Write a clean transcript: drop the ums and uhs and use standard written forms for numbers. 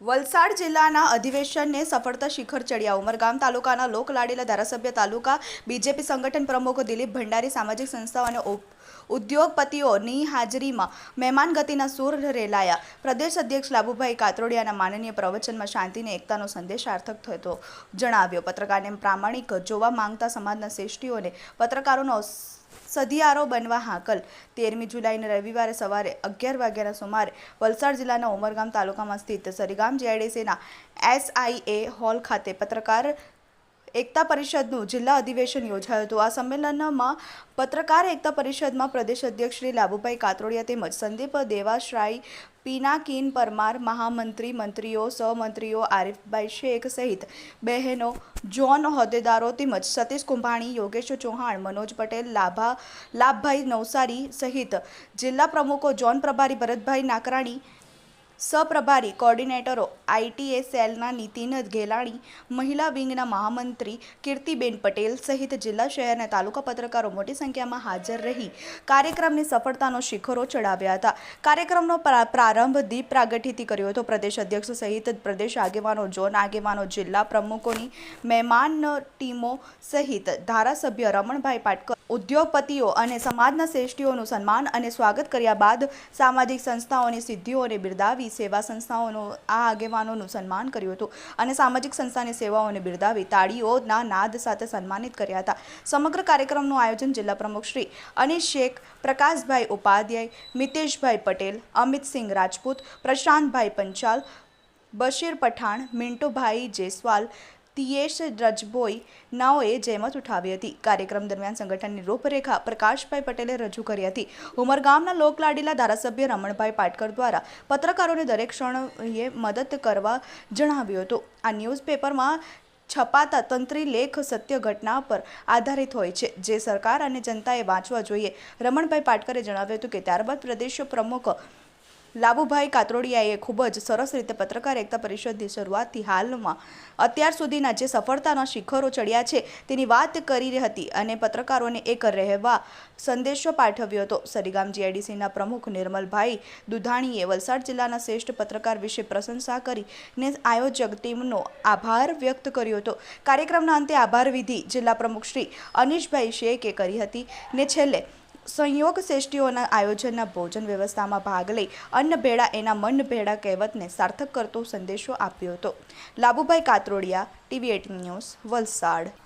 વલસાડ જિલ્લાના અધિવેશનને સફળતા શિખર ચડ્યા. ઉમરગામ તાલુકાના લોકલાડીલા ધારાસભ્ય, તાલુકા બીજેપી સંગઠન પ્રમુખ દિલીપ ભંડારી, સામાજિક સંસ્થાઓ અને ઉદ્યોગપતિઓની હાજરીમાં મહેમાન ગતિના સૂર રેલાયા. પ્રદેશ અધ્યક્ષ લાભુભાઈ કાતરોડિયાના માનનીય પ્રવચનમાં શાંતિને એકતાનો સંદેશ સાર્થક થતો જણાવ્યો. પત્રકારને પ્રામાણિક જોવા માંગતા સમાજના શ્રેષ્ઠીઓને પત્રકારોનો સધિયારો બનવા હાકલ. 13મી જુલાઈને રવિવારે સવારે 11 વાગ્યાના સુમારે વલસાડ જિલ્લાના ઉમરગામ તાલુકામાં સ્થિત સરીગામ જીઆઈડીસીના SIA હોલ ખાતે પત્રકાર એકતા પરિષદનું જિલ્લા અધિવેશન યોજાયું હતું. આ સંમેલનમાં પત્રકાર એકતા પરિષદમાં પ્રદેશ અધ્યક્ષ શ્રી લાભુભાઈ કાતરોડિયા તેમજ સંદીપ દેવાશ્રાય, પિનાકીન પરમાર, મહામંત્રી, મંત્રીઓ, સહમંત્રીઓ, આરિફભાઈ શેખ સહિત બહેનો, જોન હોદ્દેદારો તેમજ સતીશ કુંભાણી, યોગેશ ચૌહાણ, મનોજ પટેલ, લાભભાઈ નવસારી સહિત જિલ્લા પ્રમુખો, જોન પ્રભારી ભરતભાઈ નાકરાણી, સહપ્રભારી કોર્ડિનેટરો, ITA સેલના નીતિન ઘેલાણી, મહિલા વિંગના મહામંત્રી કીર્તિબેન પટેલ સહિત જિલ્લા, શહેર અને તાલુકા પત્રકારો મોટી સંખ્યામાં હાજર રહી કાર્યક્રમની સફળતાનો શિખરો ચડાવ્યા હતા. કાર્યક્રમનો પ્રારંભ દીપ પ્રાગટ્યથી કર્યો હતો. પ્રદેશ અધ્યક્ષ સહિત પ્રદેશ આગેવાનો, ઝોન આગેવાનો, જિલ્લા પ્રમુખોની મહેમાન ટીમો સહિત ધારાસભ્ય રમણભાઈ પાટકર, ઉદ્યોગપતિઓ અને સમાજના શ્રેષ્ઠીઓનું સન્માન અને સ્વાગત કર્યા બાદ સામાજિક સંસ્થાઓની સિદ્ધિઓને બિરદાવી સેવા સંસ્થાઓનું આ આગેવાનોનું સન્માન કર્યું હતું અને સામાજિક સંસ્થાની સેવાઓને બિરદાવી તાળીઓના નાદ સાથે સન્માનિત કર્યા હતા. સમગ્ર કાર્યક્રમનું આયોજન જિલ્લા પ્રમુખ શ્રી અનિશ શેખ, પ્રકાશભાઈ ઉપાધ્યાય, મિતેશભાઈ પટેલ, અમિતસિંહ રાજપૂત, પ્રશાંતભાઈ પંચાલ, બશીર પઠાણ, મિન્ટુભાઈ જેસવાલ, તિયેશ રજબોઈ નાઓએ જહેમત ઉઠાવી હતી. કાર્યક્રમ દરમિયાન સંગઠનની રૂપરેખા પ્રકાશભાઈ પટેલે રજૂ કરી હતી. ઉમરગામના લોકલાડીલા ધારાસભ્ય રમણભાઈ પાટકર દ્વારા પત્રકારોને દરેક ક્ષણે મદદ કરવા જણાવ્યું હતું. આ ન્યૂઝપેપરમાં છપાતા તંત્રી લેખ સત્ય ઘટના પર આધારિત હોય છે, જે સરકાર અને જનતાએ વાંચવા જોઈએ. રમણભાઈ પાટકરે જણાવ્યું હતું કે ત્યારબાદ પ્રદેશ પ્રમુખ લાભુભાઈ કાતરોડિયાએ ખૂબ જ સરસ રીતે પત્રકાર એકતા પરિષદની શરૂઆતથી હાલમાં અત્યાર સુધીના જે સફળતાના શિખરો ચડ્યા છે તેની વાત કરી હતી અને પત્રકારોને એક રહેવા સંદેશો પાઠવ્યો હતો. સરીગામ જીઆઈડીસીના પ્રમુખ નિર્મલભાઈ દુધાણીએ વલસાડ જિલ્લાના શ્રેષ્ઠ પત્રકાર વિશે પ્રશંસા કરીને આયોજક ટીમનો આભાર વ્યક્ત કર્યો હતો. કાર્યક્રમના અંતે આભાર વિધિ જિલ્લા પ્રમુખ શ્રી અનિશભાઈ શેખે કરી હતી ને છેલ્લે સંયોગ શ્રેષ્ઠીઓના આયોજનના ભોજન વ્યવસ્થામાં ભાગ લઈ અન્ન ભેળા એના મન ભેળા કહેવતને સાર્થક કરતો સંદેશો આપ્યો હતો. Labhubhai Katrodiya, TV18 news, Valsad.